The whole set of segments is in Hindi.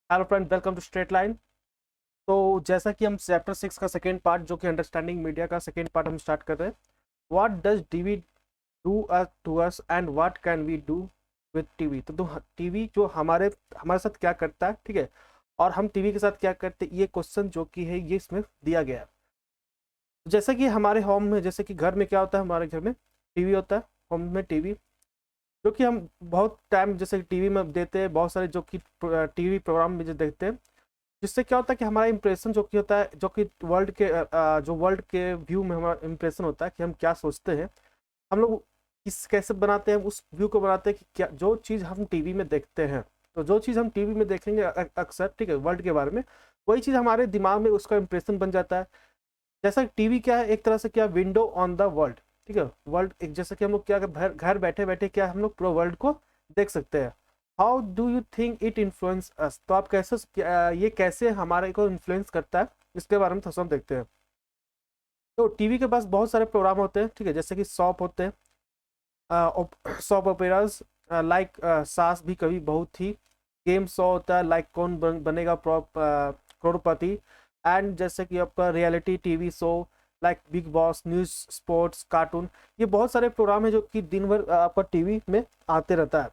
Hello friend, welcome to straight line. तो जैसा कि हम चैप्टर 6 का सेकेंड पार्ट जो कि अंडरस्टैंडिंग मीडिया का सेकेंड पार्ट हम स्टार्ट कर रहे हैं। What does TV do to us and what can we do with TV. तो टीवी जो हमारे हमारे साथ क्या करता है, ठीक है, और हम टीवी के साथ क्या करते हैं, ये क्वेश्चन जो कि है ये इसमें दिया गया है। जैसा कि हमारे होम में, जैसे कि घर में क्या होता है, हमारे घर में टीवी होता है। होम में टीवी जो कि हम बहुत टाइम जैसे टीवी में देते हैं, बहुत सारे जो कि टीवी प्रोग्राम में जो देखते हैं, जिससे क्या होता है कि हमारा इंप्रेशन जो कि होता है, जो कि वर्ल्ड के व्यू में हमारा इंप्रेशन होता है कि हम क्या सोचते हैं, हम लोग किस कैसे बनाते हैं, उस व्यू को बनाते हैं कि क्या जो चीज़ हम टीवी में देखते हैं। तो जो चीज़ हम टीवी में देखेंगे अक्सर, ठीक है, वर्ल्ड के बारे में, वही चीज़ हमारे दिमाग में उसका इंप्रेशन बन जाता है। जैसा टीवी क्या है, एक तरह से क्या, विंडो ऑन द वर्ल्ड, ठीक है, वर्ल्ड एक, जैसे कि हम लोग क्या घर घर बैठे बैठे क्या हम लोग पूरा वर्ल्ड को देख सकते हैं। How do you think it influence अस। तो आप कैसे ये कैसे हमारे को इन्फ्लुएंस करता है, इसके बारे में थोड़ा सा हम देखते हैं। तो टीवी के पास बहुत सारे प्रोग्राम होते हैं, ठीक है, जैसे कि सॉप होते हैं, सॉप ओपेराज, लाइक सास भी कभी बहू थी। गेम शो होता है लाइक कौन बनेगा करोड़पति। एंड जैसे कि आपका reality TV show like big boss, news, sports, cartoon. ये बहुत सारे प्रोग्राम है जो कि दिन भर आपका टीवी में आते रहता है।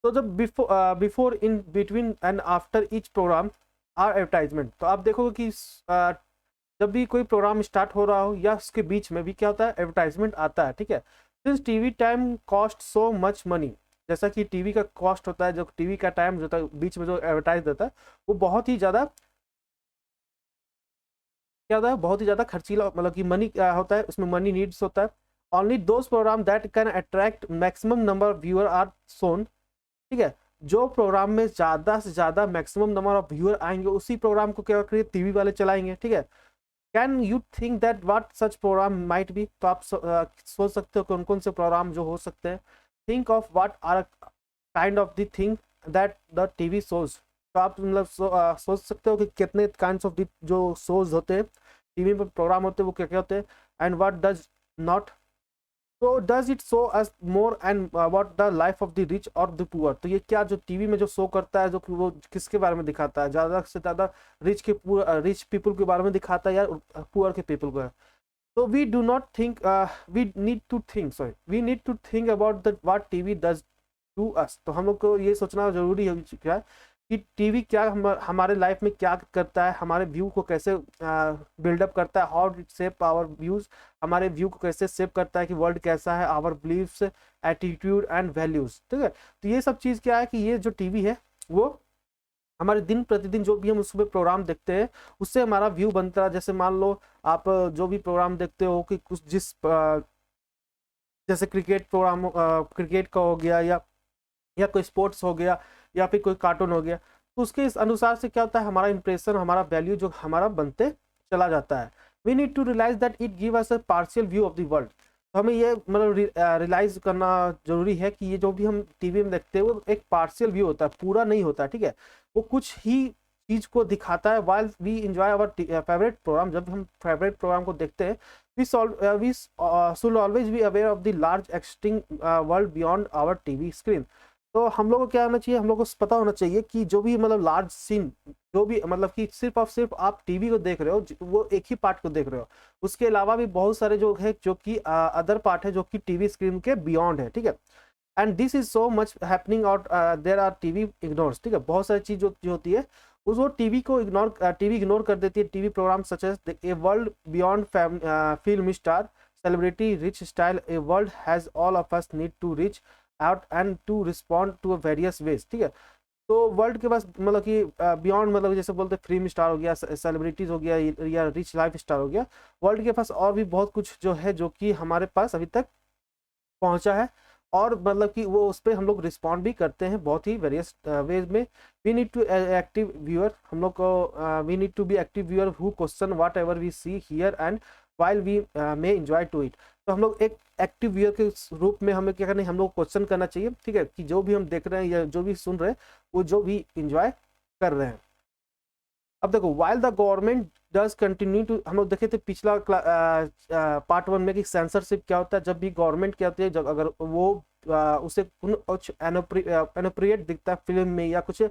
तो जब before, in between and after each programme are advertisement. तो आप देखोगे कि जब भी कोई प्रोग्राम स्टार्ट हो रहा हो या उसके बीच में भी क्या होता है, एडवर्टाइजमेंट आता है, ठीक है। Since TV time cost so much money. जैसा कि टीवी का कॉस्ट होता है, जो टीवी का टाइम जो होता है बीच में जो एडवर्टाइज देता है, वो बहुत ही ज़्यादा क्या होता है, बहुत ही ज़्यादा खर्चीला, मतलब कि मनी होता है, उसमें मनी नीड्स होता है। Only those program that can attract maximum number of viewer are shown, ठीक है। जो प्रोग्राम में ज़्यादा से ज़्यादा मैक्सिमम नंबर ऑफ व्यूअर आएंगे, उसी प्रोग्राम को क्या करिए, टीवी वाले चलाएंगे, ठीक है। Can you think that what such programme might be. तो आप सोच सकते हो कौन कौन से प्रोग्राम जो हो सकते हैं। Think of what are kind of the thing that the TV shows. तो आप मतलब सोच सकते हो कि कितने काइंड ऑफ जो शोज होते हैं, टीवी पर प्रोग्राम होते हैं, वो क्या क्या होते हैं, एंड व्हाट डज नॉट। तो does it show us more and what the life of the rich और द पुअर। तो ये क्या जो टीवी में जो शो करता है, जो कि वो किसके बारे में दिखाता है, ज़्यादा से ज़्यादा रिच पीपल के बारे में दिखाता है या पुअर के पीपल को है। तो we do not think, we need to think about the what TV does to us. तो हम लोग को ये सोचना जरूरी है क्या है कि टीवी क्या हमारे लाइफ में क्या करता है, हमारे व्यू को कैसे बिल्डअप करता है, how it shape our views, हमारे व्यू को कैसे शेप करता है कि वर्ल्ड कैसा है, our believes, attitude and values, ठीक है। तो ये सब चीज़ क्या है कि ये जो टीवी है वो हमारे दिन प्रतिदिन जो भी हम उसमें प्रोग्राम देखते हैं, उससे हमारा व्यू बनता है। जैसे मान लो आप जो भी प्रोग्राम देखते हो कि कुछ जैसे क्रिकेट प्रोग्राम, क्रिकेट का हो गया या कोई स्पोर्ट्स हो गया या फिर कोई कार्टून हो गया, तो उसके इस अनुसार से क्या होता है, हमारा इंप्रेशन, हमारा वैल्यू जो हमारा बनते चला जाता है। We need to realise that it give us a partial view of the world. तो हमें ये मतलब रियलाइज करना जरूरी है कि ये जो भी हम टीवी में देखते हैं वो एक पार्शियल व्यू होता है, पूरा नहीं होता, ठीक है। वो कुछ ही चीज को दिखाता है। While we enjoy our favourite programme, जब हम फेवरेट प्रोग्राम को देखते हैं, we should always be aware of the large existing world beyond our TV screen. तो हम लोग को क्या होना चाहिए, हम लोग को पता होना चाहिए कि जो भी मतलब लार्ज सीन, जो भी मतलब कि सिर्फ और सिर्फ आप टीवी को देख रहे हो, वो एक ही पार्ट को देख रहे हो। उसके अलावा भी बहुत सारे जो है, जो कि अदर पार्ट है, जो कि टीवी स्क्रीन के बियॉन्ड है, ठीक है। And this is so much happening out there are TV ignores, ठीक है। बहुत सारी चीज जो होती है उस वो टीवी इग्नोर कर देती है। TV programme such as a world beyond film star, celebrity, rich style, a world has all of us need to reach out and to respond to various ways, ठीक है। तो वर्ल्ड के पास मतलब कि बियॉन्ड, मतलब जैसे बोलते फिल्म स्टार हो गया, सेलिब्रिटीज हो गया, या रिच लाइफ स्टार हो गया, वर्ल्ड के पास और भी बहुत कुछ जो है, जो कि हमारे पास अभी तक पहुंचा है। और मतलब कि वो उस पर हम लोग रिस्पॉन्ड भी करते हैं बहुत ही वेरियस वेज में। We need to active viewer, हम लोग को we need to be active viewer who question whatever we see here and while we may enjoy to it. तो हम लोग एक एक्टिव व्यूअर के रूप में हमें क्या करना है, हम लोग क्वेश्चन करना चाहिए, ठीक है, कि जो भी हम देख रहे हैं या जो भी सुन रहे हैं, वो जो भी इंजॉय कर रहे हैं। अब देखो, while the government does continue to, हम लोग देखे थे पिछला पार्ट वन में कि सेंसरशिप क्या होता है। जब भी गवर्नमेंट क्या होती है, जब अगर वो उसे कुछ अनप्रिएट दिखता है फिल्म में या कुछ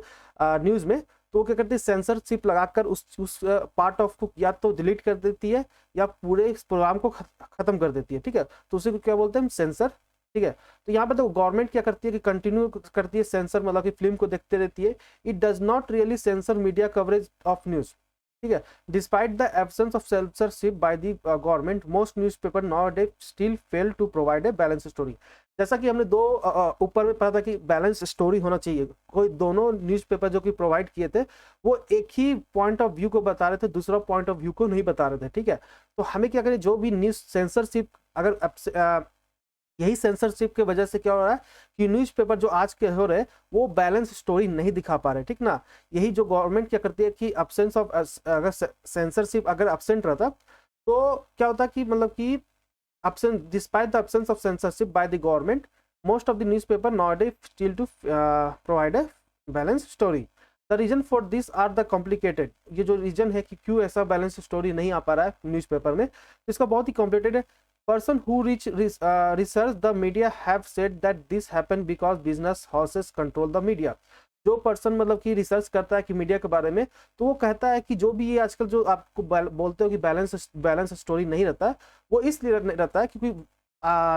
न्यूज में, तो वो क्या करती है, सेंसरशिप लगाकर उस पार्ट ऑफ को या तो डिलीट कर देती है या पूरे इस प्रोग्राम को खत्म कर देती है, ठीक है। तो उसे क्या बोलते हैं, सेंसर, ठीक है। तो यहाँ पे तो गवर्नमेंट क्या करती है कि कंटिन्यू करती है सेंसर, मतलब कि फिल्म को देखते रहती है। It does not really censor media coverage of news, ठीक है। Despite the absence of censorship by the government, most newspaper nowadays still fail to provide a balance story. जैसा कि हमने दो ऊपर में पढ़ा था कि बैलेंस स्टोरी होना चाहिए, कोई दोनों न्यूज़पेपर जो कि प्रोवाइड किए थे वो एक ही पॉइंट ऑफ व्यू को बता रहे थे, दूसरा पॉइंट ऑफ व्यू को नहीं बता रहे थे, ठीक है। तो हमें क्या करें, जो भी न्यूज सेंसरशिप, अगर यही सेंसरशिप की वजह से क्या हो रहा है कि न्यूज़पेपर जो आज के हो रहे हैं वो बैलेंस स्टोरी नहीं दिखा पा रहे, ठीक ना। यही जो गवर्नमेंट क्या करती है कि अब्सेंस ऑफ, अगर सेंसरशिप अगर अब्सेंट रहता तो क्या होता कि मतलब कि despite the absence of censorship by the government, most of the newspaper nowadays still to provide a balanced story. The reason for this are the complicated, ये जो रीजन है कि क्यों ऐसा बैलेंस स्टोरी नहीं आ पा रहा है न्यूज़पेपर में, इसका बहुत ही कॉम्प्लिकेटेड है। Person who research the media have said that this happened because business houses control the media. जो पर्सन मतलब कि रिसर्च करता है कि मीडिया के बारे में, तो वो कहता है कि जो भी ये आजकल जो आपको बोलते हो कि बैलेंस स्टोरी नहीं रहता, वो इसलिए रहता है क्योंकि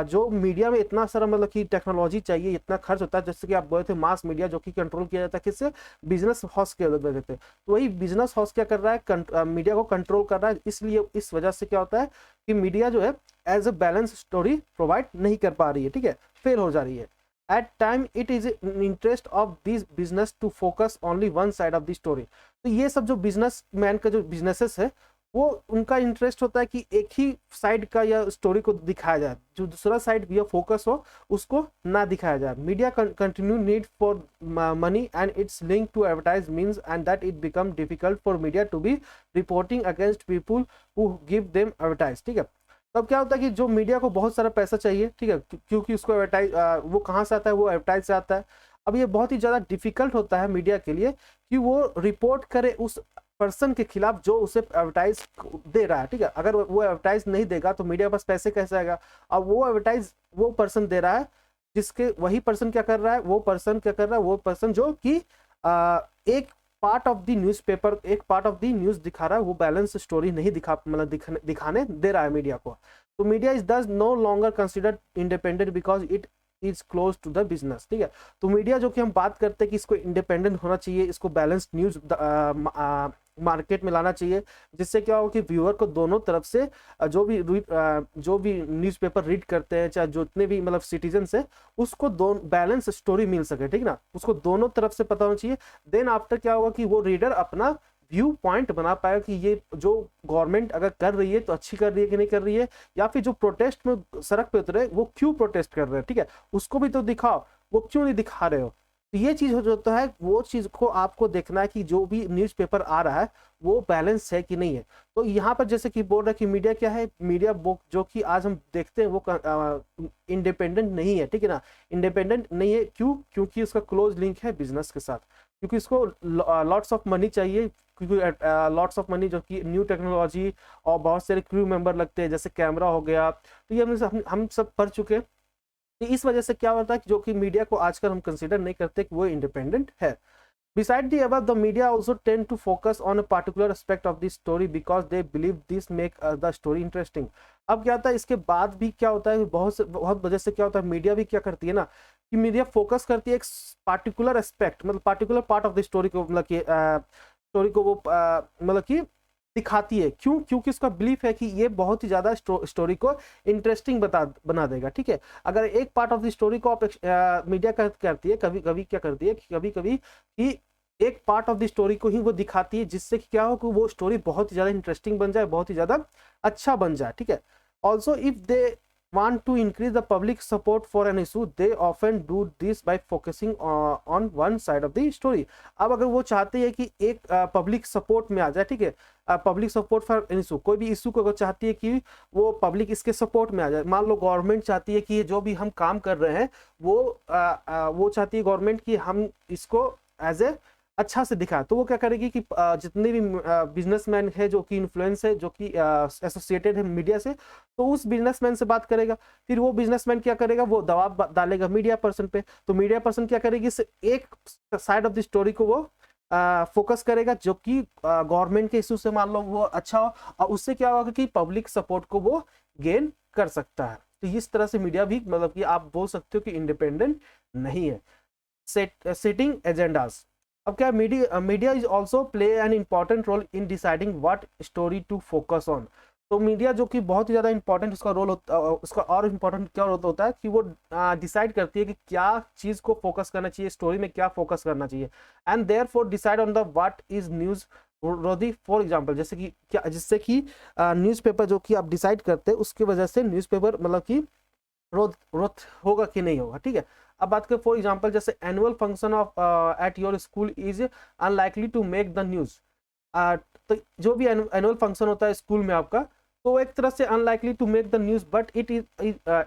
जो मीडिया में इतना सारा मतलब कि टेक्नोलॉजी चाहिए, इतना खर्च होता है, जैसे कि आप बोले थे मास मीडिया, जो कि कंट्रोल किया जाता है किससे, बिजनेस हाउस के वजह से। तो वही बिजनेस हाउस क्या कर रहा है, मीडिया को कंट्रोल कर रहा है, इसलिए इस वजह से क्या होता है कि मीडिया जो है as a balance story provide नहीं कर पा रही है, ठीक है, फेल हो जा रही है। At time it is in interest of this business to focus only one side of the story. तो ये सब जो बिजनेस मैन का जो बिजनेसेस है वो उनका इंटरेस्ट होता है कि एक ही साइड का या स्टोरी को दिखाया जाए, जो दूसरा साइड या फोकस हो उसको ना दिखाया जाए। Media continue need for money and it's link to advertise means and that it become difficult for media to be reporting against people who give them advertise, ठीक है। तब क्या होता है कि जो मीडिया को बहुत सारा पैसा चाहिए, ठीक है, क्योंकि उसको एडवर्टाइज वो कहाँ से आता है, वो एडवर्टाइज से आता है। अब ये बहुत ही ज़्यादा डिफिकल्ट होता है मीडिया के लिए कि वो रिपोर्ट करे उस पर्सन के खिलाफ जो उसे एडवर्टाइज दे रहा है, ठीक है। अगर वो एडवर्टाइज नहीं देगा तो मीडिया के पास पैसे कैसे आएगा। अब वो एडवर्टाइज वो पर्सन दे रहा है, जिसके वही पर्सन क्या कर रहा है, वो पर्सन जो कि एक पार्ट ऑफ द न्यूज़पेपर, एक पार्ट ऑफ द न्यूज़ दिखा रहा है, वो बैलेंस स्टोरी नहीं दिखाने दे रहा है मीडिया को। तो media is thus no longer considered independent because it is close to the business, ठीक है। तो मीडिया जो कि हम बात करते हैं कि इसको इंडिपेंडेंट होना चाहिए, इसको बैलेंस न्यूज मार्केट में लाना चाहिए, जिससे क्या हो कि व्यूअर को दोनों तरफ से जो भी न्यूज़पेपर रीड करते हैं, चाहे जितने भी मतलब सिटीजन्स है, उसको दोनों बैलेंस स्टोरी मिल सके, ठीक ना, उसको दोनों तरफ से पता होना चाहिए। देन आफ्टर क्या होगा कि वो रीडर अपना व्यू पॉइंट बना पाएगा कि ये जो गवर्नमेंट अगर कर रही है तो अच्छी कर रही है कि नहीं कर रही है, या फिर जो प्रोटेस्ट में सड़क पे उतरे वो क्यों प्रोटेस्ट कर रहे हैं, ठीक है, उसको भी तो दिखाओ, वो क्यों नहीं दिखा रहे हो। तो ये चीज हो जाता है, वो चीज को आपको देखना है कि जो भी न्यूज़पेपर आ रहा है वो बैलेंस है कि नहीं है। तो यहाँ पर जैसे कि बोल रहा है कि मीडिया क्या है, मीडिया बुक जो कि आज हम देखते हैं वो इंडिपेंडेंट नहीं है, ठीक है ना, इंडिपेंडेंट नहीं है। क्यों? क्योंकि उसका क्लोज लिंक है बिजनेस के साथ, क्योंकि इसको लॉट्स ऑफ मनी चाहिए, क्योंकि लॉट्स ऑफ मनी जो कि न्यू टेक्नोलॉजी और बहुत सारे क्रू मेंबर लगते हैं, जैसे कैमरा हो गया, तो ये हम सब पढ़ चुके हैं। तो इस वजह से क्या होता है कि जो कि मीडिया को आजकल हम कंसीडर नहीं करते कि वो इंडिपेंडेंट है। Beside the above, the media also tend to focus on a particular aspect of the story because they believe this make the story interesting. अब क्या होता है, इसके बाद भी क्या होता है, बहुत वजह से क्या होता है, मीडिया भी क्या करती है ना कि मीडिया फोकस करती है एक पार्टिकुलर एस्पेक्ट, मतलब particular part of the story को, मतलब कि स्टोरी को वो मतलब कि दिखाती है। क्यों? क्योंकि उसका बिलीफ है कि ये बहुत ही ज्यादा स्टोरी को इंटरेस्टिंग बना देगा, ठीक है। अगर एक पार्ट ऑफ द स्टोरी को आप मीडिया करती है, कभी कभी क्या करती है, कभी कभी कि एक पार्ट ऑफ द स्टोरी को ही वो दिखाती है, जिससे कि क्या हो कि वो स्टोरी बहुत ही ज्यादा इंटरेस्टिंग बन जाए, बहुत ही ज्यादा अच्छा बन जाए, ठीक है। Also if they want to increase the public support for an issue, they often do this by focusing on one side of the story. अब अगर वो चाहते हैं कि एक पब्लिक सपोर्ट में आ जाए, ठीक है, public support for an issue, कोई भी इशू को अगर चाहती है कि वो पब्लिक इसके सपोर्ट में आ जाए, मान लो गवर्नमेंट चाहती है कि जो भी हम काम कर रहे हैं वो चाहती है गवर्नमेंट कि हम इसको एज ए अच्छा से दिखा, तो वो क्या करेगी कि जितने भी बिजनेसमैन है जो कि इन्फ्लुएंस है, जो कि एसोसिएटेड है मीडिया से, तो उस बिजनेसमैन से बात करेगा। फिर वो बिजनेसमैन क्या करेगा, वो दबाव डालेगा मीडिया पर्सन पे, तो मीडिया पर्सन क्या करेगी, एक साइड ऑफ द स्टोरी को वो फोकस करेगा जो कि गवर्नमेंट के इशू से मान लो वो अच्छा हो, और उससे क्या होगा कि पब्लिक सपोर्ट को वो गेन कर सकता है। तो इस तरह से मीडिया भी मतलब कि आप बोल सकते हो कि इंडिपेंडेंट नहीं है। Setting agendas. अब क्या, media is also play an important role in deciding what story to focus on. तो मीडिया जो कि बहुत ही ज़्यादा इंपॉर्टेंट उसका रोल होता, उसका और इम्पोर्टेंट क्या रोल होता है कि वो डिसाइड करती है कि क्या चीज़ को फोकस करना चाहिए, स्टोरी में क्या फोकस करना चाहिए, and therefore decide on the what is newsworthy. For example, जैसे कि क्या, जिससे कि न्यूज़पेपर जो कि आप डिसाइड करते हैं उसकी वजह से न्यूज़पेपर मतलब कि ग्रोथ होगा कि नहीं होगा, ठीक है। अब बात करें फॉर एग्जांपल, जैसे annual function of at your school is unlikely to make the news. तो जो भी एनुअल फंक्शन होता है स्कूल में आपका, तो एक तरह से unlikely to make the news, but it is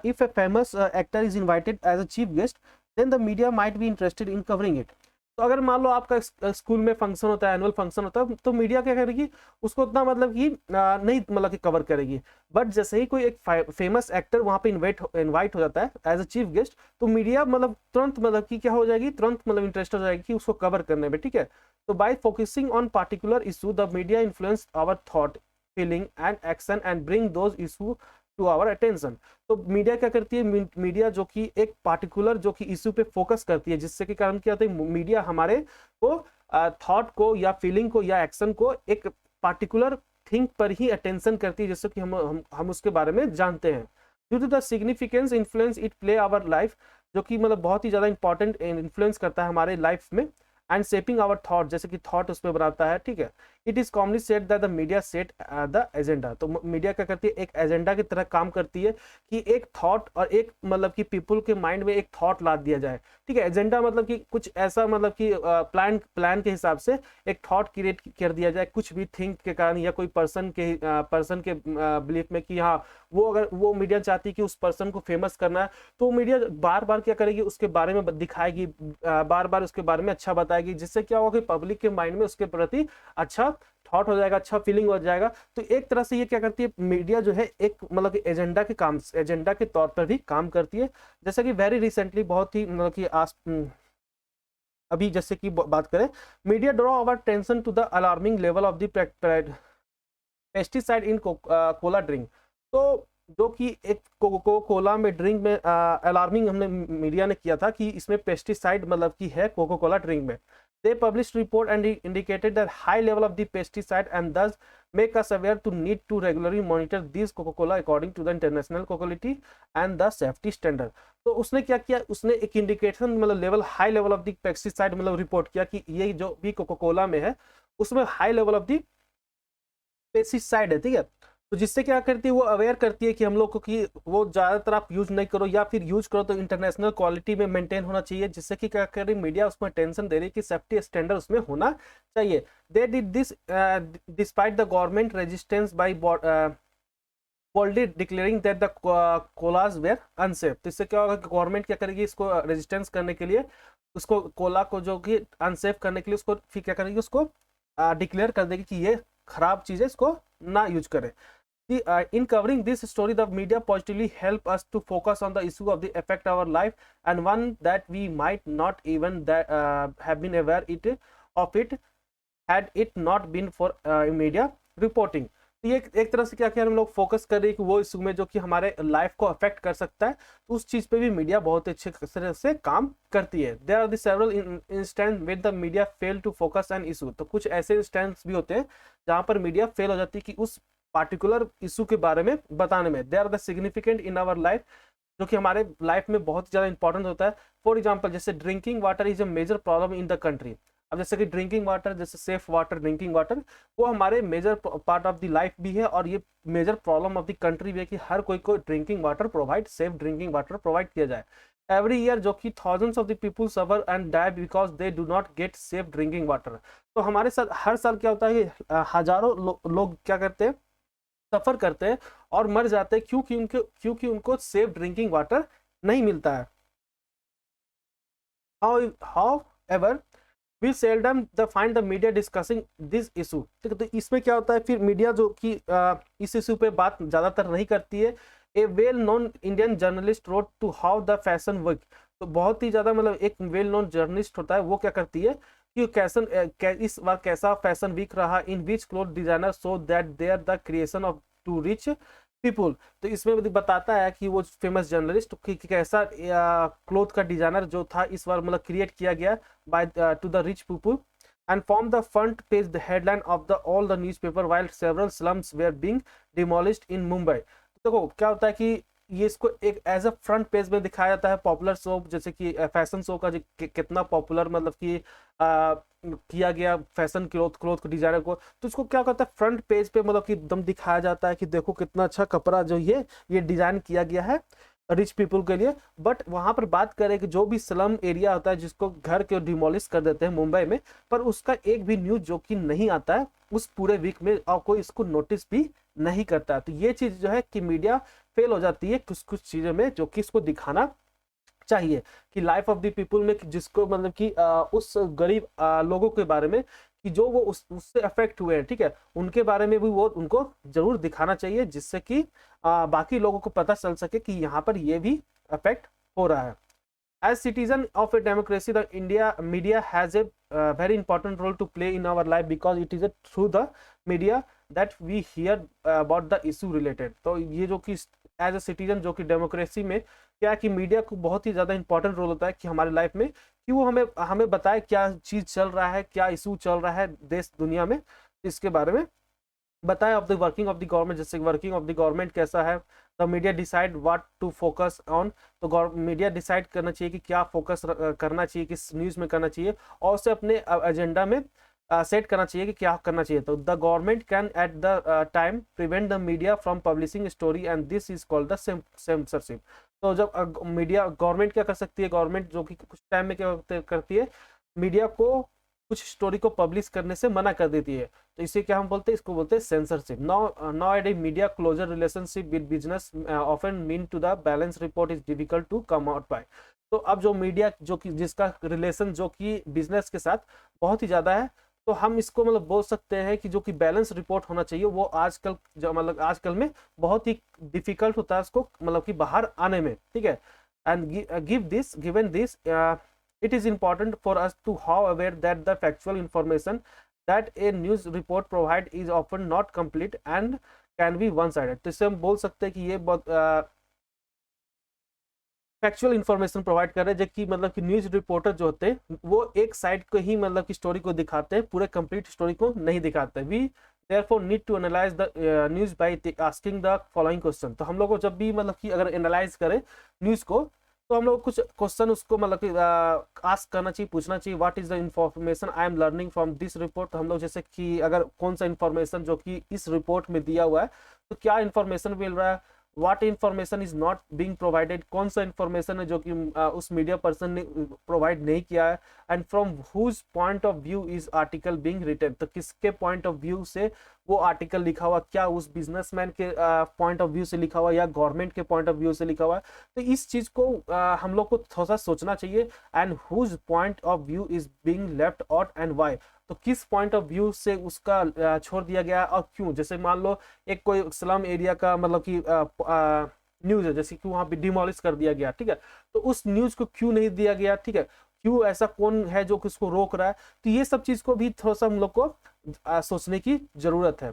if a famous actor is invited as a chief guest, then the media might be interested in covering it. तो अगर मान लो आपका स्कूल में फंक्शन होता है, एनुअल फंक्शन होता है, तो मीडिया क्या करेगी, उसको उतना मतलब कि नहीं मतलब कि कवर करेगी। बट जैसे ही कोई एक फेमस एक्टर वहां पे इनवाइट हो जाता है एज अ चीफ गेस्ट, तो मीडिया मतलब तुरंत मतलब कि क्या हो जाएगी, तुरंत मतलब इंटरेस्ट हो जाएगी कि उसको कवर करने में, ठीक है। तो by focusing on particular issue, the media influence our thought, feeling and action and bring those issue to our attention. तो मीडिया क्या करती है, मीडिया जो कि एक पार्टिकुलर जो कि इशू पे फोकस करती है, जिससे कि कारण क्या होता है, मीडिया हमारे को थॉट को या फीलिंग को या एक्शन को एक पार्टिकुलर थिंग पर ही अटेंशन करती है, जिससे कि हम उसके बारे में जानते हैं। Due to the significance influence it play our life, जो कि मतलब बहुत ही ज्यादा इंपॉर्टेंट इन्फ्लुएंस करता है हमारे लाइफ में, एंड शेपिंग आवर थॉट, जैसे कि थॉट उसमें बनाता है, ठीक है। It is commonly said that the media set the agenda. तो मीडिया क्या करती है, एक एजेंडा की तरह काम करती है कि एक थॉट और एक मतलब कि पीपल के माइंड में एक थॉट ला दिया जाए, ठीक है। एजेंडा मतलब कि कुछ ऐसा मतलब कि प्लान के हिसाब से एक थॉट क्रिएट कर दिया जाए, कुछ भी थिंक के कारण या कोई पर्सन के बिलीफ में कि हाँ वो, अगर वो मीडिया चाहती है कि उस पर्सन को फेमस करना है, तो मीडिया बार बार क्या करेगी, उसके बारे में दिखाएगी, बार बार उसके बारे में अच्छा बताएगी, जिससे क्या होगा कि पब्लिक के माइंड में उसके प्रति अच्छा थॉट हो जाएगा, अच्छा फीलिंग हो जाएगा। तो एक तरह से ये क्या करती है, मीडिया जो है एक मतलब कि एजेंडा के तौर पर भी काम करती है। जैसे कि वेरी रिसेंटली, बहुत ही मतलब कि अभी जैसे कि बात करें, media draw our attention to the alarming level of the pesticide in cola drink. तो जो कि एक कोला में ड्रिंक में अलार्मिंग हमने मीडिया ने किया था कि इसमें पेस्टिसाइड मतलब कि है कोको कोला ड्रिंक में। They published report and indicated that high level of the pesticide and thus make us aware to need to regularly monitor these Coca-Cola according to the international quality and the safety standard। तो उसने क्या किया, उसने एक इंडिकेशन मतलब level, high level of the pesticide मतलब रिपोर्ट किया कि ये जो भी कोको कोला में है उसमें high level of the pesticide है, ठीक है। तो जिससे क्या करती है, वो अवेयर करती है कि हम लोग को कि वो ज़्यादातर आप यूज नहीं करो, या फिर यूज करो तो इंटरनेशनल क्वालिटी में मेंटेन होना चाहिए, जिससे कि क्या कर रही मीडिया उसमें टेंशन दे रही है कि सेफ्टी स्टैंडर्ड उसमें होना चाहिए। They did this despite the government resistance by boldly declaring that the colas were unsafe. तो इससे क्या होगा कि गवर्नमेंट क्या करेगी, इसको रेजिस्टेंस करने के लिए, उसको कोला को जो कि अनसेफ करने के लिए उसको फिर क्या करेगी, उसको डिक्लेयर कर देगी कि ये खराब चीज़ है, इसको ना यूज करें। In covering this story, the media positively help us to focus on the issue of the affect our life, and one that we might not even have been aware of it had it not been for media reporting। तो ये एक तरह से क्या किया, हम लोग फोकस कर रहे हैं कि वो इशू में जो कि हमारे लाइफ को अफेक्ट कर सकता है, तो उस चीज पे भी मीडिया बहुत अच्छे तरह से काम करती है। There are the several instance with the media fail to focus an issue. तो कुछ ऐसे इंस्टेंस भी होते हैं जहां पर मीडिया फेल हो जाती है कि उस पार्टिकुलर इशू के बारे में बताने में। They are the significant in our life, जो कि हमारे लाइफ में बहुत ज़्यादा इंपॉर्टेंट होता है। फॉर एग्जाम्पल, जैसे drinking water is a major problem in the country. अब जैसे कि ड्रिंकिंग वाटर, जैसे सेफ वाटर, ड्रिंकिंग वाटर, वो हमारे major part of the life भी है, और ये major problem of the country भी है कि हर कोई को drinking water provide, safe drinking water provide किया जाए। एवरी ईयर जो कि thousands of the people suffer and die because they do not gate safe drinking water. तो हमारे साथ हर साल क्या होता है कि हजारों लोग क्या करते हैं, सफर करते हैं और मर जाते हैं, क्योंकि उनको सेफ ड्रिंकिंग वाटर नहीं मिलता है। However, we seldom find the media discussing this issue। ठीक है, तो इसमें क्या होता है, फिर मीडिया जो कि इस इशू पे बात ज्यादातर नहीं करती है। A well known Indian journalist wrote to how the fashion week. तो बहुत ही ज्यादा मतलब एक वेल नोन जर्नलिस्ट होता है, वो क्या करती है कि इस बार कैसा फैशन वीक रहा, in which cloth designer so that their the creation of to rich people. तो इसमें भी बताता है कि वो फेमस जर्नलिस्ट कि कैसा क्लोथ का डिजाइनर जो था इस बार मतलब क्रिएट किया गया by two the rich people and form the front page the headline of the all the newspaper while several slums were being demolished in Mumbai। देखो क्या होता है कि ये इसको एक एज अ फ्रंट पेज में दिखाया जाता है पॉपुलर शो, जैसे कि फैशन शो का कितना पॉपुलर मतलब कि किया गया फैशन क्लोथ डिजाइनर को, तो इसको क्या करता है फ्रंट पेज पे मतलब कि एकदम दिखाया जाता है कि देखो कितना अच्छा कपड़ा जो ये डिजाइन किया गया है रिच पीपल के लिए। बट वहां पर बात करें कि जो भी स्लम एरिया होता है जिसको घर के डिमोलिश कर देते हैं मुंबई में, पर उसका एक भी न्यूज जो कि नहीं आता है उस पूरे वीक में और कोई इसको नोटिस भी नहीं करता है। तो ये चीज जो है कि मीडिया फेल हो जाती है कुछ कुछ चीजों में जो कि इसको दिखाना चाहिए कि लाइफ ऑफ द पीपल में जिसको मतलब कि उस गरीब लोगों के बारे में कि जो वो उससे अफेक्ट हुए हैं, ठीक है, उनके बारे में भी वो उनको जरूर दिखाना चाहिए जिससे कि बाकी लोगों को पता चल सके कि यहाँ पर ये भी अफेक्ट हो रहा है। As citizen of a democracy, the India media has a very important role to play in our life because it is through the media that we hear about the issue related। तो ये जो कि एज ए सिटीजन जो कि डेमोक्रेसी में क्या है कि मीडिया को बहुत ही ज़्यादा इंपॉर्टेंट रोल होता है कि हमारे लाइफ में कि वो हमें बताए क्या चीज़ चल रहा है, क्या इशू चल रहा है देश दुनिया में, इसके बारे में बताए। Of the working of the government, जैसे वर्किंग ऑफ द गवर्नमेंट कैसा है, the media decide what to focus on. तो मीडिया डिसाइड करना चाहिए कि क्या फोकस करना चाहिए, किस न्यूज़ में करना चाहिए और उसे अपने एजेंडा में सेट करना चाहिए कि क्या करना चाहिए। तो the government can at the time prevent the media from publishing story and this is called the censorship. तो जब मीडिया गवर्नमेंट क्या कर सकती है, गवर्नमेंट जो कि कुछ टाइम में क्या करती है, मीडिया को कुछ स्टोरी को पब्लिश करने से मना कर देती है, तो इसे क्या हम बोलते हैं, इसको बोलते हैं censorship. Now at a media closer relationship with business often mean to the balance report is difficult to come out by. तो अब जो मीडिया जो कि जिसका रिलेशन जो कि बिजनेस के साथ बहुत ही ज़्यादा है, तो हम इसको मतलब बोल सकते हैं कि जो कि बैलेंस रिपोर्ट होना चाहिए वो आजकल जो मतलब आजकल में बहुत ही डिफिकल्ट होता है उसको मतलब कि बाहर आने में, ठीक है। And given this it is important for us to how aware that the factual information that a news report provide is often not complete and can be one sided। तो इससे हम बोल सकते हैं कि ये बहुत फैक्चुअल इंफॉर्मेशन प्रोवाइड कर रहे हैं, जबकि मतलब कि न्यूज रिपोर्टर जो होते हैं वो एक साइड को ही मतलब कि स्टोरी को दिखाते हैं, पूरे कंप्लीट स्टोरी को नहीं दिखाते। We therefore need to analyze the news by asking the following question। तो हम लोग को जब भी मतलब कि अगर एनालाइज करें न्यूज को तो हम लोग कुछ क्वेश्चन उसको मतलब कि आस्क करना चाहिए, पूछना चाहिए what is the information I am learning from this report. तो हम लोग जैसे कि अगर कौन सा इंफॉर्मेशन जो कि इस रिपोर्ट में दिया हुआ है तो क्या इंफॉर्मेशन मिल रहा है, what information is not being provided, कौन सा इंफॉर्मेशन है जो कि उस मीडिया पर्सन ने प्रोवाइड नहीं किया है, and from whose point of view is article being written. तो किसके पॉइंट ऑफ व्यू से वो आर्टिकल लिखा हुआ, क्या उस बिजनेसमैन के पॉइंट ऑफ व्यू से लिखा हुआ या गवर्नमेंट के पॉइंट ऑफ व्यू से लिखा हुआ है। तो इस चीज को हम लोग को थोड़ा सा सोचना चाहिए। And whose point of view is being left out and why. तो किस पॉइंट ऑफ व्यू से उसका छोड़ दिया गया और क्यों। जैसे मान लो एक कोई स्लम एरिया का मतलब कि न्यूज है, जैसे कि वहां पे डिमोलिश कर दिया गया, ठीक है, तो उस न्यूज को क्यों नहीं दिया गया, ठीक है, क्यों, ऐसा कौन है जो किसको रोक रहा है। तो ये सब चीज को भी थोड़ा सा हम लोग को सोचने की जरूरत है।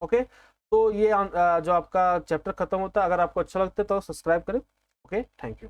ओके, तो ये जो आपका चैप्टर खत्म होता है, अगर आपको अच्छा लगता है तो सब्सक्राइब करें। Okay, thank you.